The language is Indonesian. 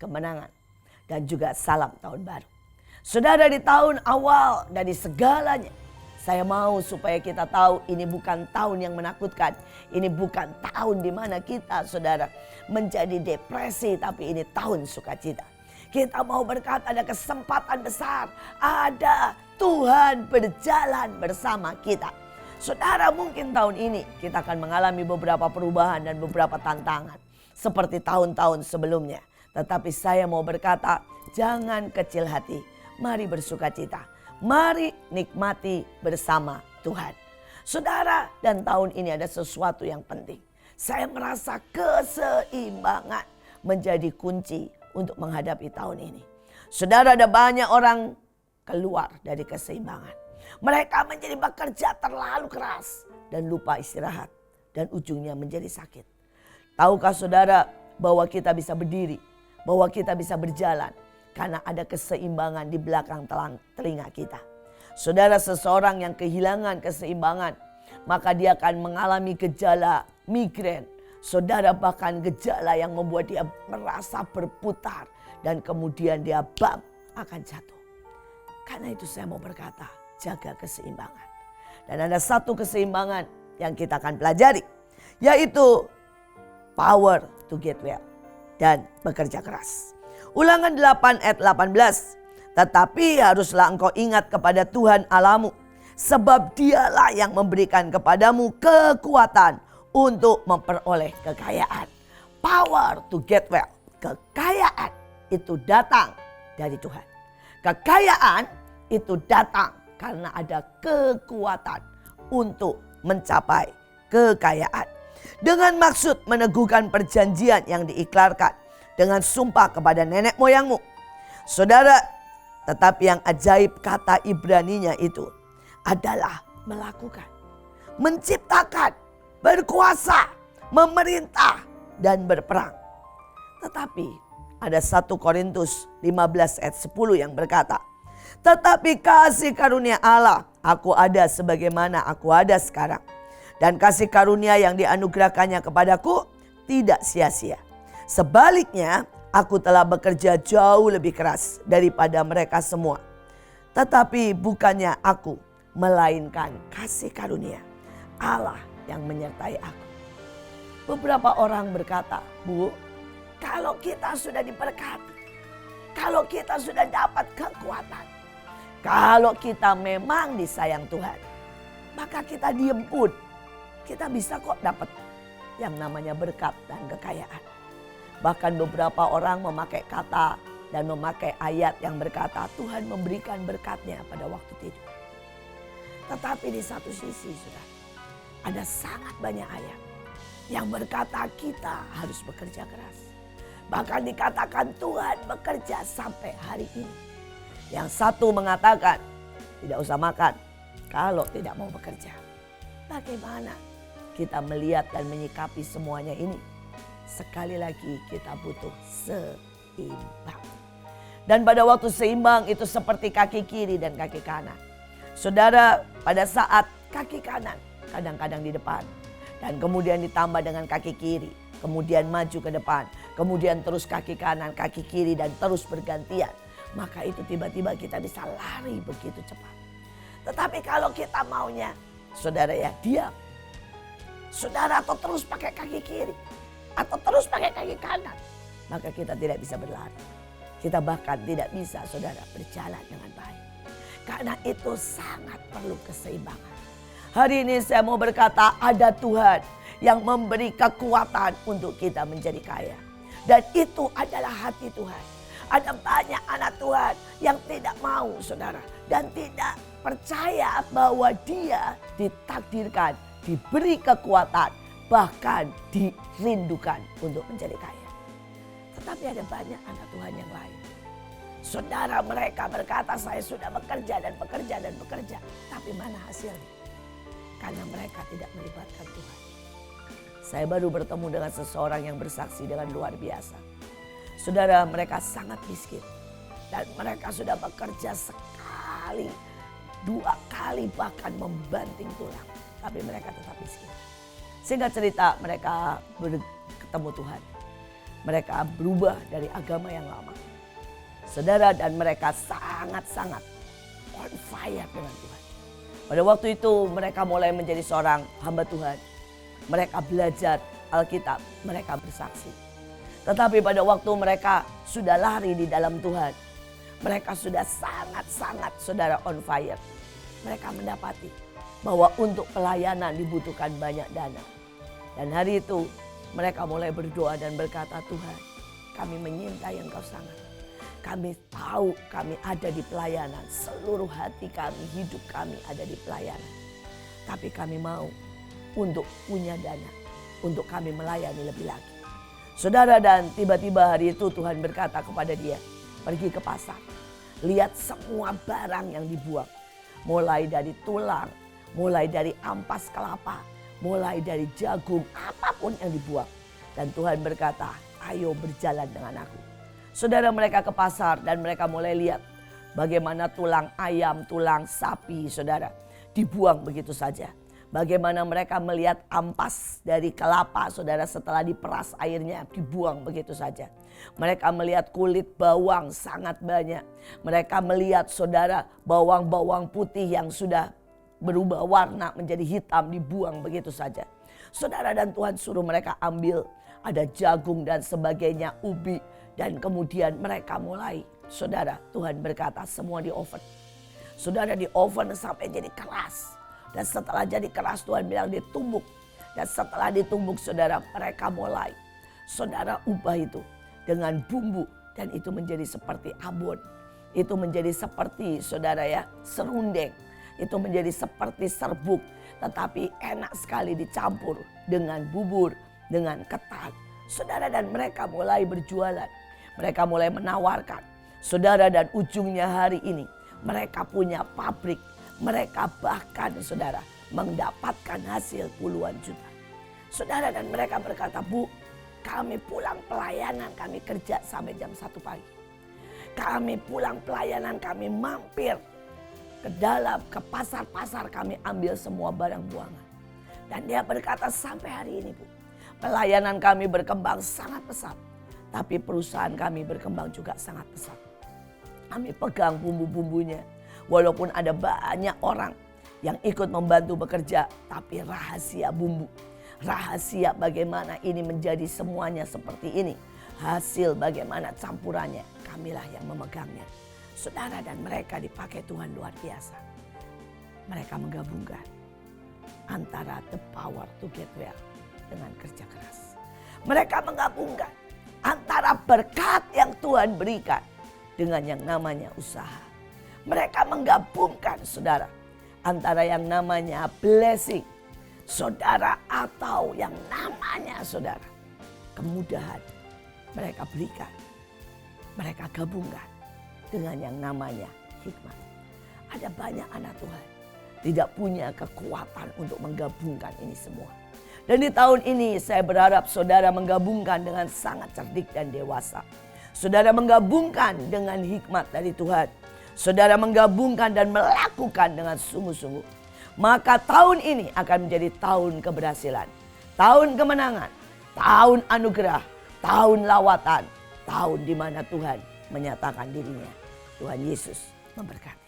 kemenangan dan juga salam tahun baru. Saudara, di tahun awal dari segalanya, saya mau supaya kita tahu ini bukan tahun yang menakutkan. Ini bukan tahun di mana kita, saudara, menjadi depresi, tapi ini tahun sukacita. Kita mau berkata ada kesempatan besar, ada Tuhan berjalan bersama kita. Saudara, mungkin tahun ini kita akan mengalami beberapa perubahan dan beberapa tantangan seperti tahun-tahun sebelumnya. Tetapi saya mau berkata, jangan kecil hati, mari bersukacita, mari nikmati bersama Tuhan. Saudara, dan tahun ini ada sesuatu yang penting. Saya merasa keseimbangan menjadi kunci untuk menghadapi tahun ini. Saudara, ada banyak orang keluar dari keseimbangan. Mereka menjadi bekerja terlalu keras dan lupa istirahat. Dan ujungnya menjadi sakit. Tahukah saudara bahwa kita bisa berdiri, bahwa kita bisa berjalan karena ada keseimbangan di belakang telinga kita. Saudara, seseorang yang kehilangan keseimbangan, maka dia akan mengalami gejala migrain. Saudara, bahkan gejala yang membuat dia merasa berputar dan kemudian dia akan jatuh. Karena itu saya mau berkata, jaga keseimbangan. Dan ada satu keseimbangan yang kita akan pelajari, yaitu power to get well dan bekerja keras. Ulangan 8 ayat 18. Tetapi haruslah engkau ingat kepada Tuhan Allahmu, sebab dialah yang memberikan kepadamu kekuatan untuk memperoleh kekayaan. Power to get well. Kekayaan itu datang dari Tuhan. Kekayaan itu datang karena ada kekuatan untuk mencapai kekayaan. Dengan maksud meneguhkan perjanjian yang diiklarkan dengan sumpah kepada nenek moyangmu. Saudara, tetapi yang ajaib kata Ibraninya itu adalah melakukan, menciptakan, berkuasa, memerintah, dan berperang. Tetapi ada 1 Korintus 15 ayat 10 yang berkata, tetapi kasih karunia Allah, aku ada sebagaimana aku ada sekarang. Dan kasih karunia yang dianugerahkannya kepadaku tidak sia-sia. Sebaliknya, aku telah bekerja jauh lebih keras daripada mereka semua. Tetapi bukannya aku, melainkan kasih karunia Allah yang menyertai aku. Beberapa orang berkata, Bu, kalau kita sudah diberkati, kalau kita sudah dapat kekuatan, kalau kita memang disayang Tuhan, maka kita diem pun, kita bisa kok dapat yang namanya berkat dan kekayaan. Bahkan beberapa orang memakai kata dan memakai ayat yang berkata Tuhan memberikan berkatnya pada waktu tidur. Tetapi di satu sisi sudah ada sangat banyak ayat yang berkata kita harus bekerja keras. Bahkan dikatakan Tuhan bekerja sampai hari ini. Yang satu mengatakan tidak usah makan kalau tidak mau bekerja. Bagaimana kita melihat dan menyikapi semuanya ini? Sekali lagi kita butuh seimbang. Dan pada waktu seimbang itu seperti kaki kiri dan kaki kanan. Saudara, pada saat kaki kanan kadang-kadang di depan. Dan kemudian ditambah dengan kaki kiri. Kemudian maju ke depan. Kemudian terus kaki kanan, kaki kiri dan terus bergantian. Maka itu tiba-tiba kita bisa lari begitu cepat. Tetapi kalau kita maunya, saudara ya, diam. Saudara, atau terus pakai kaki kiri. Atau terus pakai kaki kanan. Maka kita tidak bisa berlari. Kita bahkan tidak bisa, saudara, berjalan dengan baik. Karena itu sangat perlu keseimbangan. Hari ini saya mau berkata ada Tuhan yang memberi kekuatan untuk kita menjadi kaya. Dan itu adalah hati Tuhan. Ada banyak anak Tuhan yang tidak mau, saudara. Dan tidak percaya bahwa dia ditakdirkan, diberi kekuatan, bahkan dirindukan untuk menjadi kaya. Tetapi ada banyak anak Tuhan yang lain. Saudara, mereka berkata saya sudah bekerja dan bekerja dan bekerja. Tapi mana hasilnya? Karena mereka tidak melibatkan Tuhan. Saya baru bertemu dengan seseorang yang bersaksi dengan luar biasa. Saudara, mereka sangat miskin. Dan mereka sudah bekerja sekali, 2 kali bahkan membanting tulang. Tapi mereka tetap miskin. Singkat cerita, mereka ketemu Tuhan. mereka berubah dari agama yang lama. Saudara, dan mereka sangat-sangat on fire dengan Tuhan. Pada waktu itu mereka mulai menjadi seorang hamba Tuhan. Mereka belajar Alkitab, mereka bersaksi. Tetapi pada waktu mereka sudah lari di dalam Tuhan, mereka sudah sangat-sangat saudara on fire. Mereka mendapati bahwa untuk pelayanan dibutuhkan banyak dana. Dan hari itu mereka mulai berdoa dan berkata, Tuhan, kami menyintai Engkau sangat. Kami tahu kami ada di pelayanan, seluruh hati kami, hidup kami ada di pelayanan. Tapi kami mau untuk punya dana, untuk kami melayani lebih lagi. Saudara, dan tiba-tiba hari itu Tuhan berkata kepada dia, pergi ke pasar. Lihat semua barang yang dibuang. Mulai dari tulang, mulai dari ampas kelapa, mulai dari jagung, apapun yang dibuang. Dan Tuhan berkata, ayo berjalan dengan aku. Saudara, mereka ke pasar dan mereka mulai lihat bagaimana tulang ayam, tulang sapi, saudara, dibuang begitu saja. Bagaimana mereka melihat ampas dari kelapa, saudara, setelah diperas airnya dibuang begitu saja. Mereka melihat kulit bawang sangat banyak. Mereka melihat, saudara, bawang-bawang putih yang sudah berubah warna menjadi hitam dibuang begitu saja. Saudara, dan Tuhan suruh mereka ambil ada jagung dan sebagainya, ubi. Dan kemudian mereka mulai, saudara, Tuhan berkata semua di oven. Saudara, di oven sampai jadi keras. Dan setelah jadi keras Tuhan bilang ditumbuk. Dan setelah ditumbuk, saudara, mereka mulai, saudara, ubah itu dengan bumbu. Dan itu menjadi seperti abon. Itu menjadi seperti, saudara ya, serundeng. Itu menjadi seperti serbuk. Tetapi enak sekali dicampur dengan bubur, dengan ketan. Saudara, dan mereka mulai berjualan. Mereka mulai menawarkan. Saudara, dan ujungnya hari ini mereka punya pabrik. Mereka bahkan, saudara, mendapatkan hasil puluhan juta. Saudara, dan mereka berkata, Bu, kami pulang pelayanan, kami kerja sampai jam 1 pagi. Kami pulang pelayanan, kami mampir ke dalam, ke pasar-pasar, kami ambil semua barang buangan. Dan dia berkata, sampai hari ini, Bu, pelayanan kami berkembang sangat pesat. Tapi perusahaan kami berkembang juga sangat pesat. Kami pegang bumbu-bumbunya. Walaupun ada banyak orang yang ikut membantu bekerja. Tapi rahasia bumbu. Rahasia bagaimana ini menjadi semuanya seperti ini. Hasil bagaimana campurannya. Kamilah yang memegangnya. Saudara, dan mereka dipakai Tuhan luar biasa. Mereka menggabungkan antara the power to get well dengan kerja keras. Mereka menggabungkan antara berkat yang Tuhan berikan dengan yang namanya usaha. Mereka menggabungkan, saudara, antara yang namanya blessing, saudara, atau yang namanya, saudara, kemudahan. Mereka berikan, mereka gabungkan dengan yang namanya hikmat. Ada banyak anak Tuhan tidak punya kekuatan untuk menggabungkan ini semua. Dan di tahun ini saya berharap saudara menggabungkan dengan sangat cerdik dan dewasa. Saudara menggabungkan dengan hikmat dari Tuhan. Saudara menggabungkan dan melakukan dengan sungguh-sungguh. Maka tahun ini akan menjadi tahun keberhasilan. Tahun kemenangan. Tahun anugerah. Tahun lawatan. Tahun di mana Tuhan menyatakan dirinya. Tuhan Yesus memberkati.